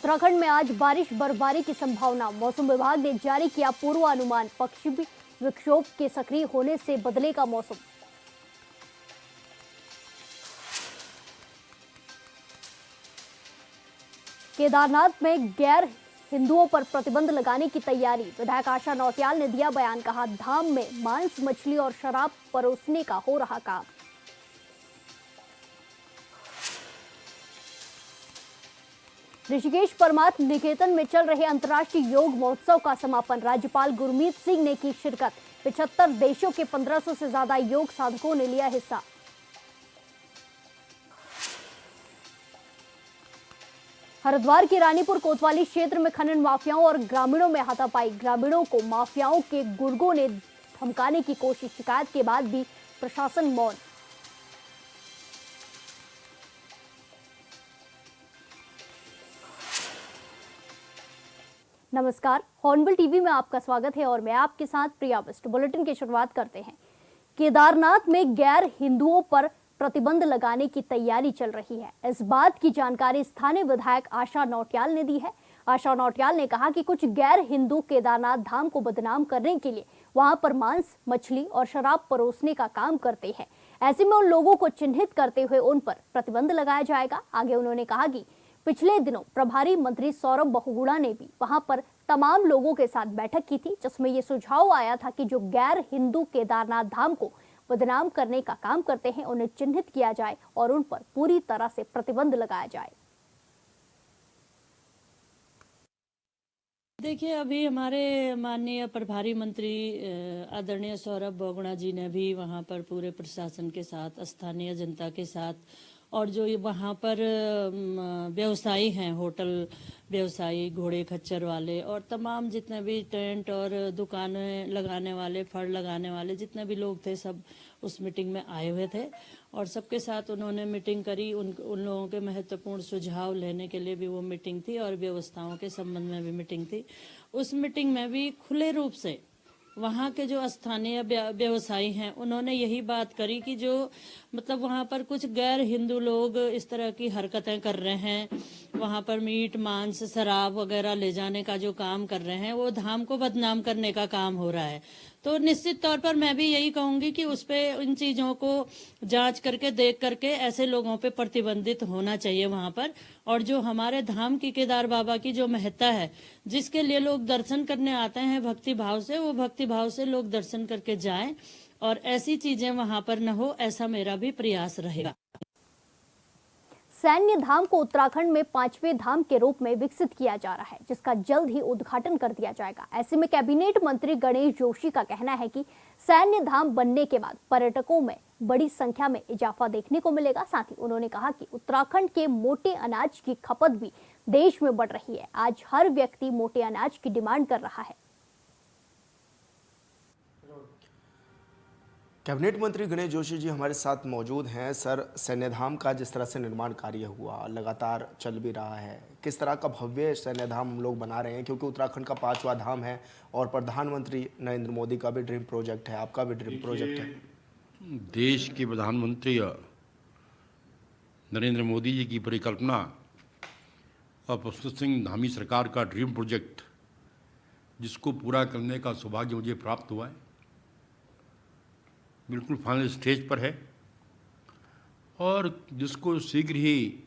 उत्तराखंड में आज बारिश बर्फबारी की संभावना। मौसम विभाग ने जारी किया पूर्वानुमान। पश्चिमी विक्षोभ के सक्रिय होने से बदलेगा मौसम। केदारनाथ में गैर हिंदुओं पर प्रतिबंध लगाने की तैयारी। विधायक आशा नौटियाल ने दिया बयान। कहा, धाम में मांस, मछली और शराब परोसने का हो रहा काम। ऋषिकेश परमार्थ निकेतन में चल रहे अंतर्राष्ट्रीय योग महोत्सव का समापन। राज्यपाल गुरमीत सिंह ने की शिरकत। 75 देशों के 1500 से ज्यादा योग साधकों ने लिया हिस्सा। हरिद्वार की रानीपुर कोतवाली क्षेत्र में खनन माफियाओं और ग्रामीणों में हाथापाई। ग्रामीणों को माफियाओं के गुर्गों ने धमकाने की कोशिश। शिकायत के बाद भी प्रशासन मौन। नमस्कार, हॉर्नबिल टीवी में आपका स्वागत है और मैं आपके साथ प्रिया बिष्ट। बुलेटिन की शुरुआत करते हैं। केदारनाथ में गैर हिंदुओं पर प्रतिबंध लगाने की तैयारी चल रही है। इस बात की जानकारी स्थानीय विधायक आशा नौटियाल ने दी है। आशा नौटियाल ने कहा कि कुछ गैर हिंदू केदारनाथ धाम को बदनाम करने के लिए वहां पर मांस, मछली और शराब परोसने का काम करते हैं। ऐसे में उन लोगों को चिन्हित करते हुए उन पर प्रतिबंध लगाया जाएगा। आगे उन्होंने कहा कि पिछले दिनों प्रभारी मंत्री सौरभ बहुगुणा ने भी वहां पर तमाम लोगों के साथ बैठक की थी, जिसमें ये सुझाव आया था कि जो गैर हिंदू केदारनाथ धाम को बदनाम करने का काम करते हैं उन्हें चिन्हित किया जाए और उन पर पूरी तरह से प्रतिबंध लगाया जाए। देखिए, अभी हमारे माननीय प्रभारी मंत्री आदरणीय सौरभ बहुगुणा जी ने भी वहाँ पर पूरे प्रशासन के साथ, स्थानीय जनता के साथ और जो ये वहाँ पर व्यवसायी हैं, होटल व्यवसायी, घोड़े खच्चर वाले और तमाम जितने भी टेंट और दुकानें लगाने वाले, फड़ लगाने वाले जितने भी लोग थे, सब उस मीटिंग में आए हुए थे और सबके साथ उन्होंने मीटिंग करी। उन लोगों के महत्वपूर्ण सुझाव लेने के लिए भी वो मीटिंग थी और व्यवस्थाओं के संबंध में भी मीटिंग थी। उस मीटिंग में भी खुले रूप से वहाँ के जो स्थानीय व्यवसायी हैं उन्होंने यही बात करी कि जो मतलब वहाँ पर कुछ गैर हिंदू लोग इस तरह की हरकतें कर रहे हैं, वहाँ पर मीट, मांस, शराब वगैरह ले जाने का जो काम कर रहे हैं वो धाम को बदनाम करने का काम हो रहा है। तो निश्चित तौर पर मैं भी यही कहूंगी कि उस पे इन चीज़ों को जांच करके, देख करके ऐसे लोगों पे प्रतिबंधित होना चाहिए वहाँ पर। और जो हमारे धाम की केदार बाबा की जो महत्ता है, जिसके लिए लोग दर्शन करने आते हैं भक्ति भाव से, वो भक्ति भाव से लोग दर्शन करके जाएं और ऐसी चीजें वहाँ पर न हो, ऐसा मेरा भी प्रयास रहेगा। सैन्य धाम को उत्तराखंड में 5वें धाम के रूप में विकसित किया जा रहा है, जिसका जल्द ही उद्घाटन कर दिया जाएगा। ऐसे में कैबिनेट मंत्री गणेश जोशी का कहना है कि सैन्य धाम बनने के बाद पर्यटकों में बड़ी संख्या में इजाफा देखने को मिलेगा। साथ ही उन्होंने कहा कि उत्तराखंड के मोटे अनाज की खपत भी देश में बढ़ रही है। आज हर व्यक्ति मोटे अनाज की डिमांड कर रहा है। कैबिनेट मंत्री गणेश जोशी जी हमारे साथ मौजूद हैं। सर, सैन्यधाम का जिस तरह से निर्माण कार्य हुआ, लगातार चल भी रहा है, किस तरह का भव्य सैन्यधाम हम लोग बना रहे हैं, क्योंकि उत्तराखंड का 5वां धाम है और प्रधानमंत्री नरेंद्र मोदी का भी ड्रीम प्रोजेक्ट है, आपका भी ड्रीम प्रोजेक्ट है। देश के प्रधानमंत्री नरेंद्र मोदी जी की परिकल्पना और पुष्कर सिंह धामी सरकार का ड्रीम प्रोजेक्ट, जिसको पूरा करने का सौभाग्य मुझे प्राप्त हुआ है, बिल्कुल फाइनल स्टेज पर है और जिसको शीघ्र ही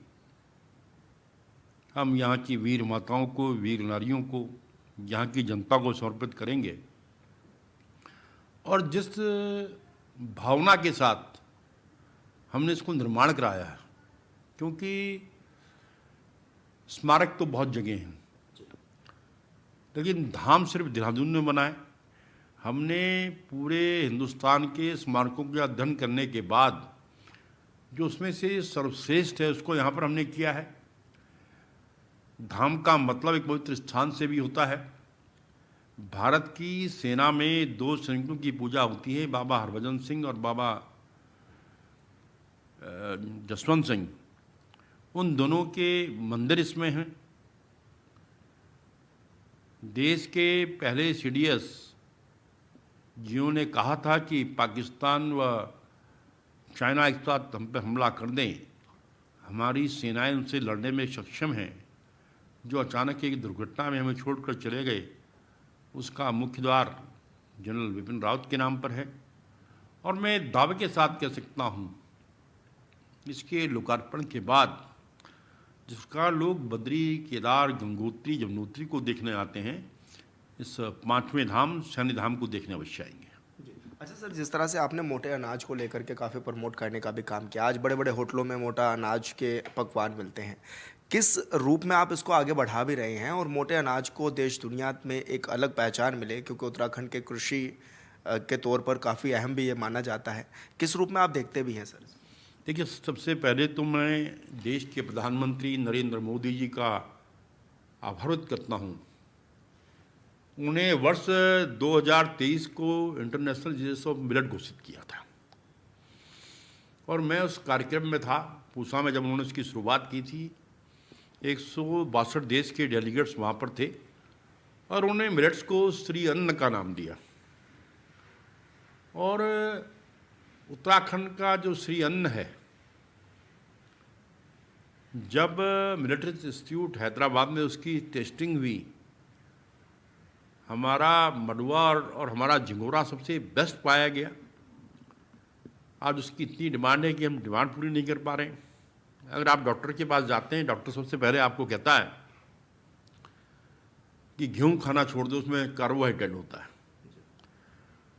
हम यहाँ की वीर माताओं को, वीर नारियों को, यहाँ की जनता को समर्पित करेंगे। और जिस भावना के साथ हमने इसको निर्माण कराया है, क्योंकि स्मारक तो बहुत जगह हैं, लेकिन धाम सिर्फ देहरादून में बना है। हमने पूरे हिंदुस्तान के स्मारकों का अध्ययन करने के बाद जो उसमें से सर्वश्रेष्ठ है उसको यहाँ पर हमने किया है। धाम का मतलब एक पवित्र स्थान से भी होता है। भारत की सेना में 2 सैनिकों की पूजा होती है, बाबा हरभजन सिंह और बाबा जसवंत सिंह। उन दोनों के मंदिर इसमें हैं। देश के पहले CDS जिन्होंने कहा था कि पाकिस्तान व चाइना एक साथ हम पे हमला कर दें, हमारी सेनाएं उनसे लड़ने में सक्षम हैं। जो अचानक एक दुर्घटना में हमें छोड़कर चले गए, उसका मुख्य द्वार जनरल विपिन रावत के नाम पर है। और मैं दावे के साथ कह सकता हूँ, इसके लोकार्पण के बाद जिसका लोग बद्री, केदार, गंगोत्री, यमुनोत्री को देखने आते हैं, इस पांचवें धाम शनि धाम को देखने अवश्य आएंगे। अच्छा सर, जिस तरह से आपने मोटे अनाज को लेकर के काफ़ी प्रमोट करने का भी काम किया, आज बड़े बड़े होटलों में मोटा अनाज के पकवान मिलते हैं, किस रूप में आप इसको आगे बढ़ा भी रहे हैं और मोटे अनाज को देश दुनिया में एक अलग पहचान मिले, क्योंकि उत्तराखंड के कृषि के तौर पर काफ़ी अहम भी ये माना जाता है, किस रूप में आप देखते भी हैं सर? देखिए, सबसे पहले तो मैं देश के प्रधानमंत्री नरेंद्र मोदी जी का आभार व्यक्त करता हूँ। उन्हें वर्ष 2023 को इंटरनेशनल डे ऑफ मिलेट घोषित किया था और मैं उस कार्यक्रम में था। पूसा में जब उन्होंने इसकी शुरुआत की थी, 162 देश के डेलीगेट्स वहाँ पर थे और उन्होंने मिलेट्स को श्री अन्न का नाम दिया। और उत्तराखंड का जो श्री अन्न है, जब मिलिट्री इंस्टीट्यूट हैदराबाद में उसकी टेस्टिंग हुई, हमारा मडुआ और हमारा झिंगोरा सबसे बेस्ट पाया गया। आज उसकी इतनी डिमांड है कि हम डिमांड पूरी नहीं कर पा रहे हैं। अगर आप डॉक्टर के पास जाते हैं, डॉक्टर सबसे पहले आपको कहता है कि गेहूँ खाना छोड़ दो, उसमें कार्बोहाइड्रेट होता है।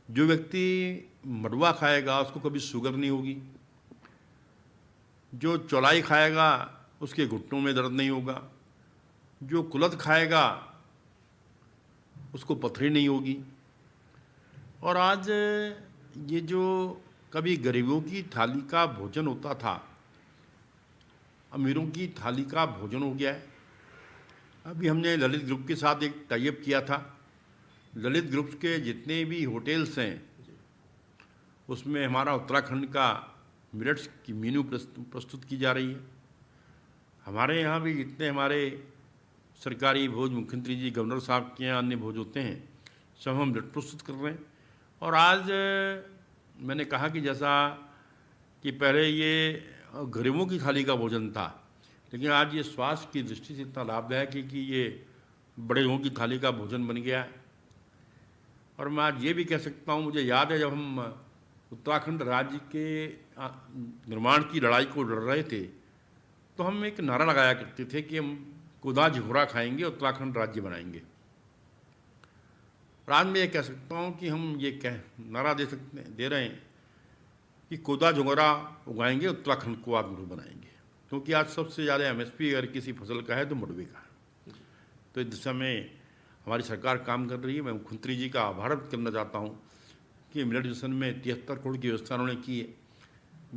जो व्यक्ति मडुआ खाएगा उसको कभी शुगर नहीं होगी, जो चौलाई खाएगा उसके घुटनों में दर्द नहीं होगा, जो कुलथ खाएगा उसको पथरी नहीं होगी। और आज ये जो कभी गरीबों की थाली का भोजन होता था, अमीरों की थाली का भोजन हो गया है। अभी हमने ललित ग्रुप के साथ एक टाई अप किया था। ललित ग्रुप के जितने भी होटल्स हैं, उसमें हमारा उत्तराखंड का मिलेट्स की मेन्यू प्रस्तुत की जा रही है। हमारे यहाँ भी जितने हमारे सरकारी भोज, मुख्यमंत्री जी, गवर्नर साहब के यहाँ अन्य भोज होते हैं, सब हम प्रस्तुत कर रहे हैं। और आज मैंने कहा कि जैसा कि पहले ये गरीबों की थाली का भोजन था, लेकिन आज ये स्वास्थ्य की दृष्टि से इतना लाभदायक है कि ये बड़े लोगों की थाली का भोजन बन गया है। और मैं आज ये भी कह सकता हूँ, मुझे याद है जब हम उत्तराखंड राज्य के निर्माण की लड़ाई को लड़ रहे थे, तो हम एक नारा लगाया करते थे कि हम कोदा झिंगोरा खाएंगे, उत्तराखंड राज्य बनाएंगे। और आज मैं ये कह सकता हूँ कि हम ये नारा दे रहे हैं कि कोदा झिंगोरा उगाएंगे, उत्तराखंड को आत्मनिर्भर बनाएंगे। क्योंकि आज सबसे ज़्यादा MSP अगर किसी फसल का है तो मडवे का है। तो इस दिशा में हमारी सरकार काम कर रही है। मैं मुख्यमंत्री जी का आभार व्यक्त करना चाहता हूँ कि मिलेट मिशन में 73 करोड़ की व्यवस्था उन्होंने की है।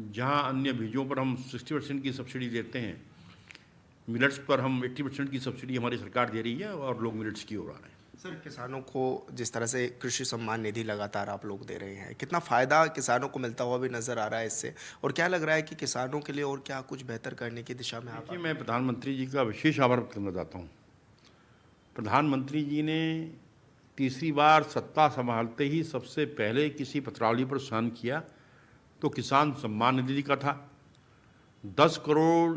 जहाँ अन्य बीजों पर हम 60% की सब्सिडी देते हैं, मिलेट्स पर हम 80% की सब्सिडी हमारी सरकार दे रही है और लोग मिलेट्स की ओर आ रहे हैं। सर, किसानों को जिस तरह से कृषि सम्मान निधि लगातार आप लोग दे रहे हैं, कितना फ़ायदा किसानों को मिलता हुआ भी नज़र आ रहा है इससे, और क्या लग रहा है कि किसानों के लिए और क्या कुछ बेहतर करने की दिशा में आप? मैं प्रधानमंत्री जी का विशेष आभार व्यक्त करना चाहता हूँ। प्रधानमंत्री जी ने तीसरी बार सत्ता संभालते ही सबसे पहले किसी पत्रावली पर साइन किया तो किसान सम्मान निधि का था। 10 करोड़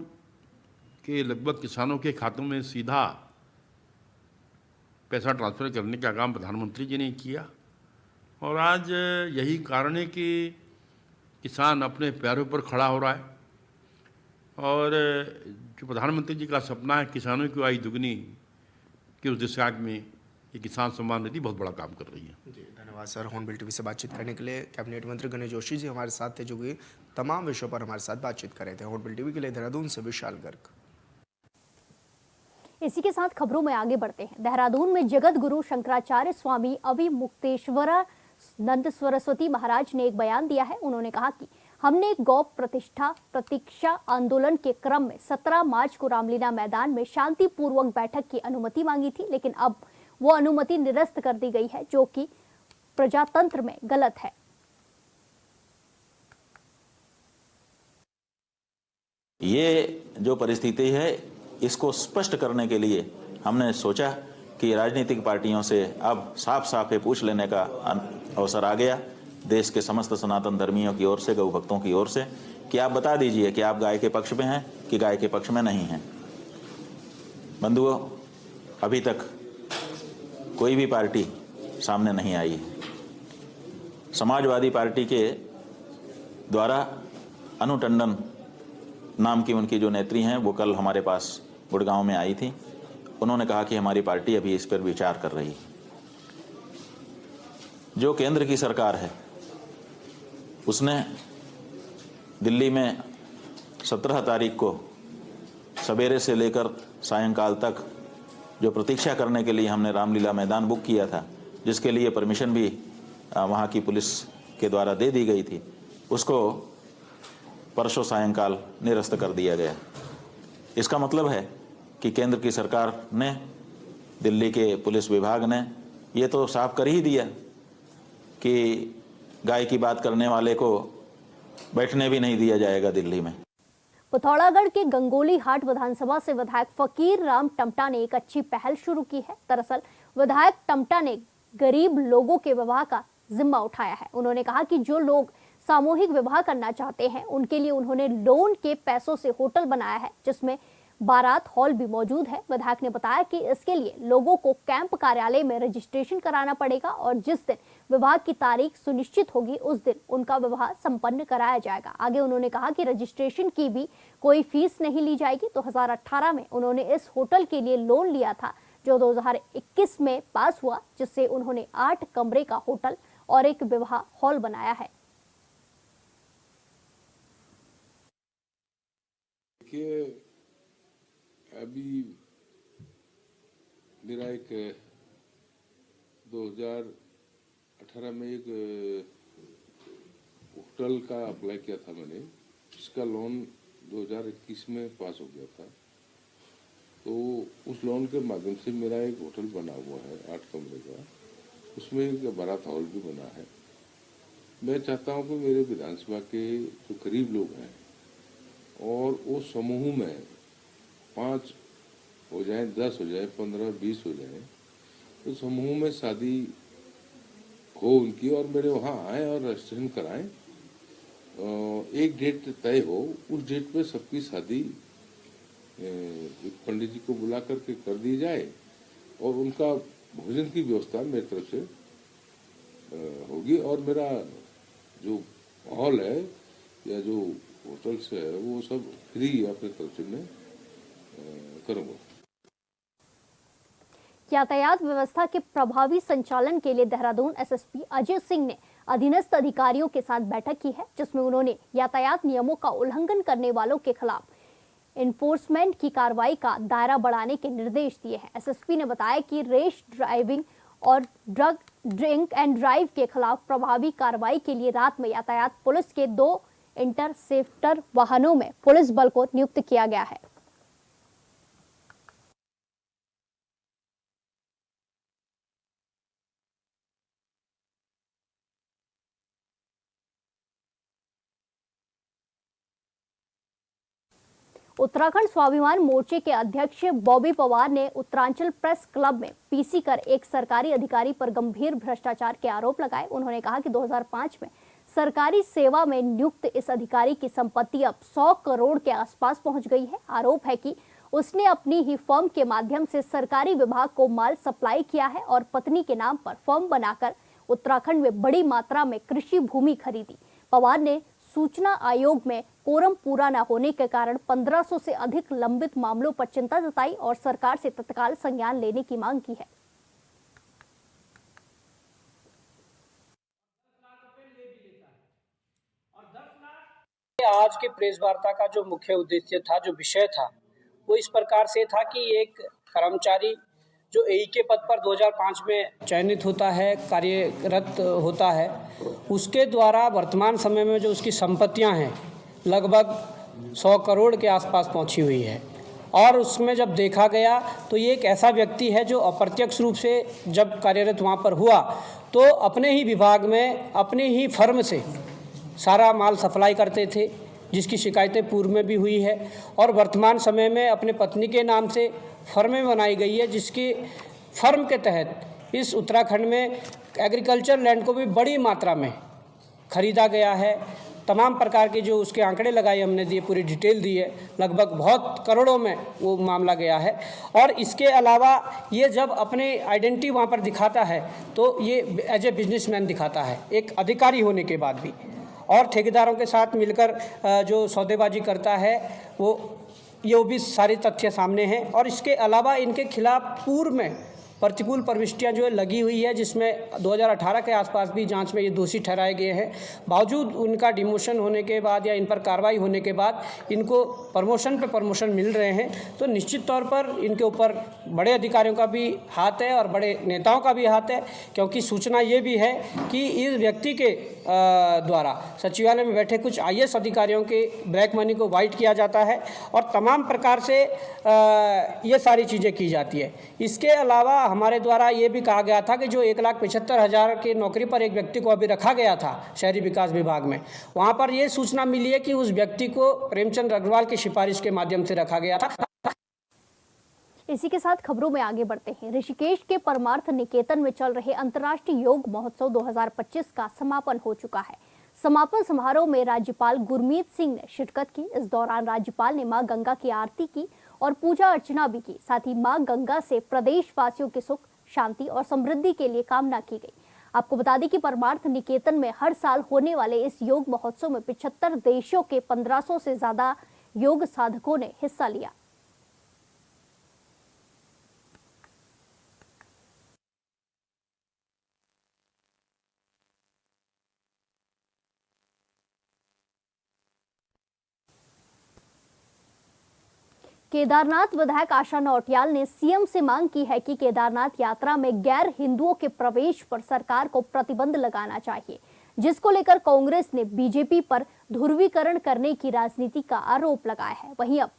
के लगभग किसानों के खातों में सीधा पैसा ट्रांसफ़र करने का काम प्रधानमंत्री जी ने किया। और आज यही कारण है कि किसान अपने पैरों पर खड़ा हो रहा है। और जो प्रधानमंत्री जी का सपना है किसानों की आय दुगनी, कि उस दिशा में ये किसान सम्मान निधि बहुत बड़ा काम कर रही है। जी, धन्यवाद सर। हॉर्नबिल टीवी से बातचीत करने के लिए कैबिनेट मंत्री गणेश जोशी जी हमारे साथ थे, जो कि तमाम विषयों पर हमारे साथ बातचीत कर रहे थे। हॉर्नबिल टीवी के लिए देहरादून से विशाल गर्ग। इसी के साथ खबरों में आगे बढ़ते हैं। देहरादून में जगत गुरु शंकराचार्य स्वामी अभिमुक्तेश्वर नंद सरस्वती महाराज ने एक बयान दिया है। उन्होंने कहा कि हमने गौ प्रतिष्ठा प्रतीक्षा आंदोलन के क्रम में 17 मार्च को रामलीला मैदान में शांतिपूर्वक बैठक की अनुमति मांगी थी, लेकिन अब वो अनुमति निरस्त कर दी गई है, जो कि प्रजातंत्र में गलत है। ये जो परिस्थिति है, इसको स्पष्ट करने के लिए हमने सोचा कि राजनीतिक पार्टियों से अब साफ साफ ये पूछ लेने का अवसर आ गया, देश के समस्त सनातन धर्मियों की ओर से, गौ भक्तों की ओर से, कि आप बता दीजिए कि आप गाय के पक्ष में हैं कि गाय के पक्ष में नहीं हैं। बंधुओं, अभी तक कोई भी पार्टी सामने नहीं आई है। समाजवादी पार्टी के द्वारा अनु टंडन नाम की उनकी जो नेत्री हैं वो कल हमारे पास गुड़गांव में आई थी। उन्होंने कहा कि हमारी पार्टी अभी इस पर विचार कर रही है। जो केंद्र की सरकार है उसने दिल्ली में 17 तारीख को सवेरे से लेकर सायंकाल तक जो प्रतीक्षा करने के लिए हमने रामलीला मैदान बुक किया था, जिसके लिए परमिशन भी वहाँ की पुलिस के द्वारा दे दी गई थी, उसको परसों सायंकाल निरस्त कर दिया गया। इसका मतलब है कि केंद्र की सरकार ने, दिल्ली के पुलिस विभाग ने ये तो साफ कर ही दिया कि गाय की बात करने वाले को बैठने भी नहीं दिया जाएगा दिल्ली में। पिथौरागढ़ के गंगोली हाट विधानसभा से विधायक फकीर राम टमटा ने एक अच्छी पहल शुरू की है। दरअसल विधायक टमटा ने गरीब लोगों के विवाह का जिम्मा उठाया है। उन्होंने कहा कि जो लोग सामूहिक विवाह करना चाहते हैं उनके लिए उन्होंने लोन के पैसों से होटल बनाया है, जिसमें बारात हॉल भी मौजूद है। विधायक ने बताया कि इसके लिए लोगों को कैंप कार्यालय में रजिस्ट्रेशन कराना पड़ेगा और जिस दिन विवाह की तारीख सुनिश्चित होगी उस दिन उनका विवाह संपन्न कराया जाएगा। आगे उन्होंने कहा कि रजिस्ट्रेशन की भी कोई फीस नहीं ली जाएगी। 2018 में उन्होंने इस होटल के लिए लोन लिया था जो 2021 में पास हुआ, जिससे उन्होंने 8 कमरे का होटल और एक विवाह हॉल बनाया है। अभी मेरा एक 2018 में एक होटल का अप्लाई किया था मैंने, इसका लोन 2021 में पास हो गया था। तो उस लोन के माध्यम से मेरा एक होटल बना हुआ है 8 कमरे का, उसमें एक बारात हॉल भी बना है। मैं चाहता हूं कि मेरे विधानसभा के जो गरीब लोग हैं और वो समूह में 5 हो जाए, 10 हो जाए, 15, 20 हो जाए, तो समूह में शादी हो उनकी और मेरे वहाँ आए और रजिस्ट्रेशन कराएं। एक डेट तय हो, उस डेट पे सबकी शादी एक पंडित जी को बुला करके कर दी जाए और उनका भोजन की व्यवस्था मेरी तरफ से होगी और मेरा जो हॉल है या जो होटल से है वो सब फ्री अपने तरफ से मैं करूँगा। यातायात व्यवस्था के प्रभावी संचालन के लिए देहरादून एसएसपी अजय सिंह ने अधीनस्थ अधिकारियों के साथ बैठक की है, जिसमें उन्होंने यातायात नियमों का उल्लंघन करने वालों के खिलाफ एनफोर्समेंट की कार्रवाई का दायरा बढ़ाने के निर्देश दिए हैं। एसएसपी ने बताया कि रेश ड्राइविंग और ड्रिंक एंड ड्राइव के खिलाफ प्रभावी कार्रवाई के लिए रात में यातायात पुलिस के 2 इंटरसेप्टर वाहनों में पुलिस बल को नियुक्त किया गया है। उत्तराखंड स्वाभिमान मोर्चे के अध्यक्ष बॉबी पवार ने उत्तरांचल प्रेस क्लब में पीसी कर एक सरकारी अधिकारी पर गंभीर भ्रष्टाचार के आरोप लगाए। उन्होंने कहा कि 2005 में सरकारी सेवा में नियुक्त इस अधिकारी की संपत्ति अब 100 करोड़ के आसपास पहुंच गई है। आरोप है कि उसने अपनी ही फर्म के माध्यम से सरकारी विभाग को माल सप्लाई किया है और पत्नी के नाम पर फर्म बनाकर उत्तराखंड में बड़ी मात्रा में कृषि भूमि खरीदी। पवार ने सूचना आयोग में कोरम पूरा न होने के कारण 1500 से अधिक लंबित मामलों पर चिंता जताई और सरकार से तत्काल संज्ञान लेने की मांग की है। आज के प्रेस वार्ता का जो मुख्य उद्देश्य था, जो विषय था, वो इस प्रकार से था कि एक कर्मचारी जो एई के पद पर 2005 में चयनित होता है, कार्यरत होता है, उसके द्वारा वर्तमान समय में जो उसकी संपत्तियां हैं लगभग 100 करोड़ के आसपास पहुंची हुई है। और उसमें जब देखा गया तो ये एक ऐसा व्यक्ति है जो अप्रत्यक्ष रूप से जब कार्यरत वहाँ पर हुआ तो अपने ही विभाग में अपने ही फर्म से सारा माल सप्लाई करते थे, जिसकी शिकायतें पूर्व में भी हुई है। और वर्तमान समय में अपने पत्नी के नाम से फर्में बनाई गई है, जिसकी फर्म के तहत इस उत्तराखंड में एग्रीकल्चर लैंड को भी बड़ी मात्रा में खरीदा गया है तमाम प्रकार के जो उसके आंकड़े लगाए हमने दिए, पूरी डिटेल दी है, लगभग बहुत करोड़ों में वो मामला गया है। और इसके अलावा ये जब अपने आइडेंटिटी वहाँ पर दिखाता है तो ये एज ए बिजनेसमैन दिखाता है, एक अधिकारी होने के बाद भी, और ठेकेदारों के साथ मिलकर जो सौदेबाजी करता है वो भी सारे तथ्य सामने हैं। और इसके अलावा इनके खिलाफ पूर्व में प्रतिकूल प्रविष्टियां जो है लगी हुई है, जिसमें 2018 के आसपास भी जांच में ये दोषी ठहराए गए हैं। बावजूद उनका डिमोशन होने के बाद या इन पर कार्रवाई होने के बाद इनको प्रमोशन पे प्रमोशन मिल रहे हैं। तो निश्चित तौर पर इनके ऊपर बड़े अधिकारियों का भी हाथ है और बड़े नेताओं का भी हाथ है, क्योंकि सूचना ये भी है कि इस व्यक्ति के द्वारा सचिवालय में बैठे कुछ IAS अधिकारियों के ब्लैक मनी को वाइट किया जाता है और तमाम प्रकार से ये सारी चीज़ें की जाती है। इसके अलावा हमारे द्वारा ये भी कहा गया था कि जो 1,75,000 की नौकरी पर एक व्यक्ति को अभी रखा गया था शहरी विकास विभाग में, वहाँ पर ये सूचना मिली है कि उस व्यक्ति को प्रेमचंद अग्रवाल की सिफारिश के माध्यम से रखा गया था। इसी के साथ खबरों में आगे बढ़ते हैं। ऋषिकेश के परमार्थ निकेतन में चल रहे अंतर्राष्ट्रीय योग महोत्सव 2025 का समापन हो चुका है। समापन समारोह में राज्यपाल गुरमीत सिंह ने शिरकत की। इस दौरान राज्यपाल ने मां गंगा की आरती की और पूजा अर्चना भी की। साथ ही मां गंगा से प्रदेश वासियों के सुख, शांति और समृद्धि के लिए कामना की गई। आपको बता दें कि परमार्थ निकेतन में हर साल होने वाले इस योग महोत्सव में 75 देशों के 1500 से ज्यादा योग साधकों ने हिस्सा लिया। केदारनाथ विधायक आशा नौटियाल ने सीएम से मांग की है कि केदारनाथ यात्रा में गैर हिंदुओं के प्रवेश पर सरकार को प्रतिबंध लगाना चाहिए, जिसको लेकर कांग्रेस ने बीजेपी पर ध्रुवीकरण करने की राजनीति का आरोप लगाया है। वहीं अब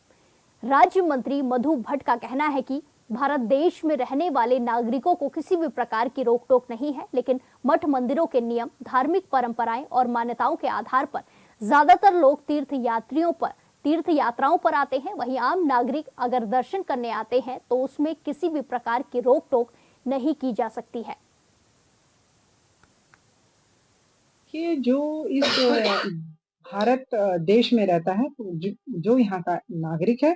राज्य मंत्री मधु भट्ट का कहना है कि भारत देश में रहने वाले नागरिकों को किसी भी प्रकार की रोक टोक नहीं है, लेकिन मठ मंदिरों के नियम, धार्मिक परंपराएं और मान्यताओं के आधार पर ज्यादातर लोग तीर्थ यात्राओं पर आते हैं। वहीं आम नागरिक अगर दर्शन करने आते हैं तो उसमें किसी भी प्रकार की रोक टोक नहीं की जा सकती है। कि जो इस भारत देश में रहता है, जो यहाँ का नागरिक है,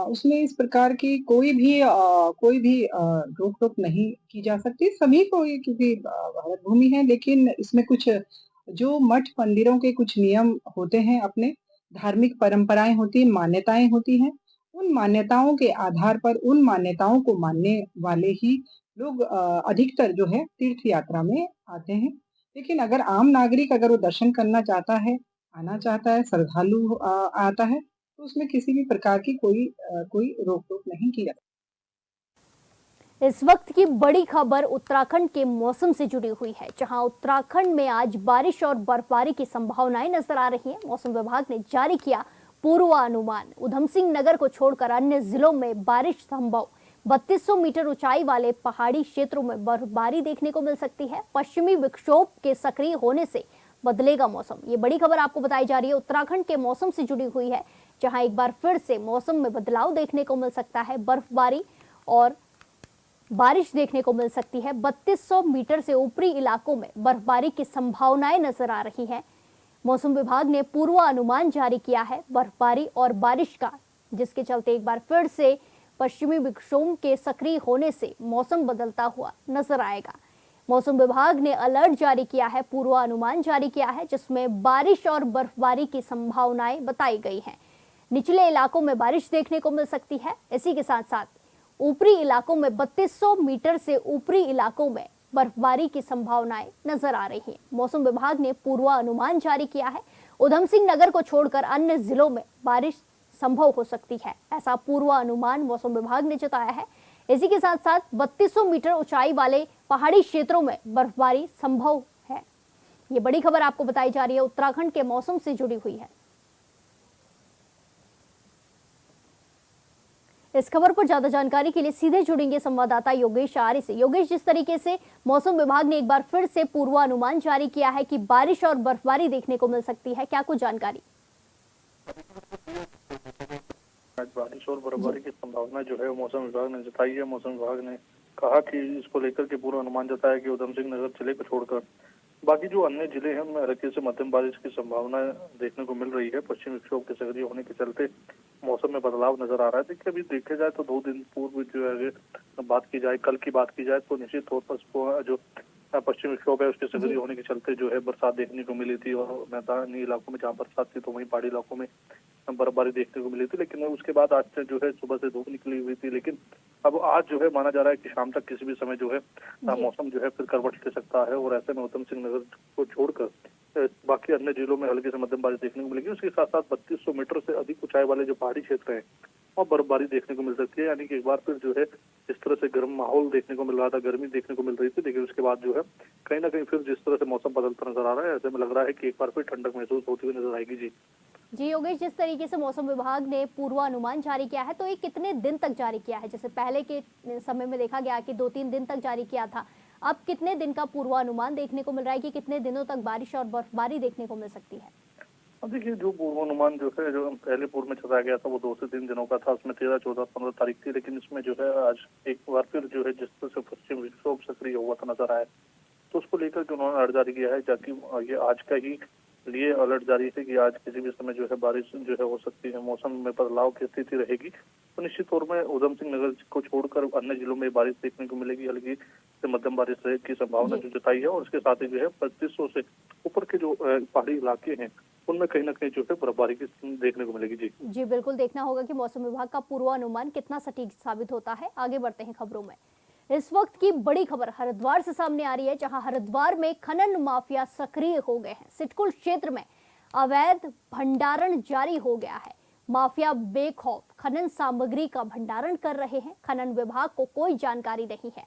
उसमें इस प्रकार की कोई भी रोक टोक नहीं की जा सकती। सभी को, क्योंकि भारत भूमि है, लेकिन इसमें कुछ जो मठ मंदिरों के कुछ नियम होते हैं, अपने धार्मिक परंपराएं होती हैं, मान्यताएं होती हैं, उन मान्यताओं के आधार पर उन मान्यताओं को मानने वाले ही लोग अधिकतर जो है तीर्थ यात्रा में आते हैं। लेकिन अगर आम नागरिक अगर वो दर्शन करना चाहता है, आना चाहता है, श्रद्धालु आता है, तो उसमें किसी भी प्रकार की कोई रोक टोक नहीं की जाती। इस वक्त की बड़ी खबर उत्तराखंड के मौसम से जुड़ी हुई है, जहां उत्तराखंड में आज बारिश और बर्फबारी की संभावनाएं नजर आ रही हैं। मौसम विभाग ने जारी किया पूर्वानुमान। उधम सिंह नगर को छोड़कर अन्य जिलों में बारिश संभव। 3200 मीटर ऊंचाई वाले पहाड़ी क्षेत्रों में बर्फबारी देखने को मिल सकती है। पश्चिमी विक्षोभ के सक्रिय होने से बदलेगा मौसम। ये बड़ी खबर आपको बताई जा रही है, उत्तराखंड के मौसम से जुड़ी हुई है, जहां एक बार फिर से मौसम में बदलाव देखने को मिल सकता है। बर्फबारी और बारिश देखने को मिल सकती है। 3200 मीटर से ऊपरी इलाकों में बर्फबारी की संभावनाएं नजर आ रही हैं। मौसम विभाग ने पूर्वानुमान जारी किया है बर्फबारी और बारिश का, जिसके चलते एक बार फिर से पश्चिमी विक्षोभ के सक्रिय होने से मौसम बदलता हुआ नजर आएगा। मौसम विभाग ने अलर्ट जारी किया है, पूर्वानुमान जारी किया है, जिसमें बारिश और बर्फबारी की संभावनाएं बताई गई हैं। निचले इलाकों में बारिश देखने को मिल सकती है। इसी के साथ साथ ऊपरी इलाकों में 3200 मीटर से ऊपरी इलाकों में बर्फबारी की संभावनाएं नजर आ रही हैं। मौसम विभाग ने पूर्वानुमान जारी किया है। उधम सिंह नगर को छोड़कर अन्य जिलों में बारिश संभव हो सकती है, ऐसा पूर्वानुमान मौसम विभाग ने जताया है। इसी के साथ साथ 3200 मीटर ऊंचाई वाले पहाड़ी क्षेत्रों में बर्फबारी संभव है। ये बड़ी खबर आपको बताई जा रही है, उत्तराखंड के मौसम से जुड़ी हुई है। इस खबर पर ज्यादा जानकारी के लिए सीधे जुड़ेंगे संवाददाता योगेश आर्य से। योगेश, जिस तरीके से मौसम विभाग ने एक बार फिर से पूर्वानुमान जारी किया है कि बारिश और बर्फबारी देखने को मिल सकती है, क्या कुछ जानकारी? आज बारिश और बर्फबारी की संभावना जो है मौसम विभाग ने जताई है। मौसम विभाग ने कहा कि इसको लेकर के पूर्वानुमान जताया कि उधम सिंह नगर जिले को छोड़कर बाकी जो अन्य जिले हैं उनमें हल्की से मध्यम बारिश की संभावना देखने को मिल रही है। पश्चिमी विक्षोभ के सक्रिय होने के चलते मौसम में बदलाव नजर आ रहा है। देखिए, अभी देखे जाए तो 2 दिन पूर्व जो है अगर बात की जाए, कल की बात की जाए तो निश्चित तौर पर जो पश्चिमी विक्षोभ है उसके सक्रिय होने के चलते जो है बरसात देखने को मिली थी, और मैदानी इलाकों में जहाँ बरसात थी तो वहीं पहाड़ी इलाकों में बर्फबारी देखने को मिली थी। लेकिन उसके बाद आज से जो है सुबह से धूप निकली हुई थी, लेकिन अब आज जो है माना जा रहा है कि शाम तक किसी भी समय जो है मौसम जो है फिर करवट ले सकता है, और ऐसे में ऊधम सिंह नगर को छोड़कर बाकी अन्य जिलों में हल्की से मध्यम बारिश देखने को मिलेगी। उसके साथ साथ 3200 मीटर से अधिक ऊंचाई वाले जो पहाड़ी क्षेत्र हैं और बर्फबारी देखने को मिल सकती है। यानी कि एक बार फिर जो है जिस तरह से गर्म माहौल देखने को मिल रहा था, गर्मी देखने को मिल रही थी, लेकिन उसके बाद जो है कहीं ना कहीं फिर जिस तरह से मौसम बदलता नजर आ रहा है, ऐसे में लग रहा है कि एक बार फिर ठंडक महसूस होती हुई नजर आएगी। जी योगेश, जिस तरीके से मौसम विभाग ने पूर्वानुमान जारी किया है तो ये कितने दिन तक जारी किया है? जैसे पहले के समय में देखा गया कि 2-3 दिन तक जारी किया था, अब कितने दिन का पूर्वानुमान देखने को मिल रहा है कि कितने दिनों तक बारिश और बर्फबारी देखने को मिल सकती है? अब देखिए, जो पूर्वानुमान जो है जो पहले पूर्व में चलाया गया था वो 2 से 3 दिनों का था। उसमें 13, 14, 15 तारीख थी, लेकिन इसमें जो है आज एक बार फिर जो है जिस तरह से पश्चिम विक्षोभ सक्रिय हुआ था नजर आया, तो उसको लेकर जो उन्होंने अलर्ट जारी किया है, ताकि ये आज का ही लिए अलर्ट जारी है कि आज किसी भी समय जो है बारिश जो है हो सकती है, मौसम में बदलाव की स्थिति रहेगी। तो निश्चित तौर में ऊधम सिंह नगर को छोड़कर अन्य जिलों में बारिश देखने को मिलेगी। हल्की से मध्यम बारिश की संभावना जो जताई है, और उसके साथ ही जो है 2500 से ऊपर के जो पहाड़ी इलाके हैं उनमें कहीं ना कहीं जो है बर्फबारी की देखने को मिलेगी। जी बिल्कुल, देखना होगा कि मौसम विभाग का पूर्वानुमान कितना सटीक साबित होता है। आगे बढ़ते हैं खबरों में। इस वक्त की बड़ी खबर हरिद्वार से सामने आ रही है, जहां हरिद्वार में खनन माफिया सक्रिय हो गए हैं। सिटकुल क्षेत्र में अवैध भंडारण जारी हो गया है। माफिया बेखौफ खनन सामग्री का भंडारण कर रहे हैं। खनन विभाग को कोई जानकारी नहीं है।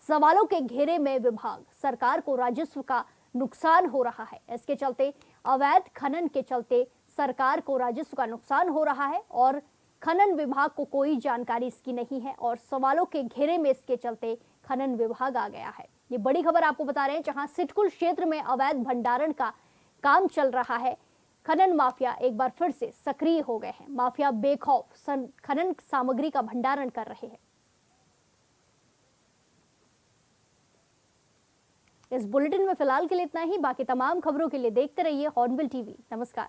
सवालों के घेरे में विभाग, सरकार को राजस्व का नुकसान हो रहा है। इसके चलते अवैध खनन के चलते सरकार को राजस्व का नुकसान हो रहा है और खनन विभाग को कोई जानकारी इसकी नहीं है, और सवालों के घेरे में इसके चलते खनन विभाग आ गया है। ये बड़ी खबर आपको बता रहे हैं, जहां सिटकुल क्षेत्र में अवैध भंडारण का काम चल रहा है। खनन माफिया एक बार फिर से सक्रिय हो गए हैं। माफिया बेखौफ खनन सामग्री का भंडारण कर रहे हैं। इस बुलेटिन में फिलहाल के लिए इतना ही। बाकी तमाम खबरों के लिए देखते रहिए हॉर्नबिल टीवी। नमस्कार।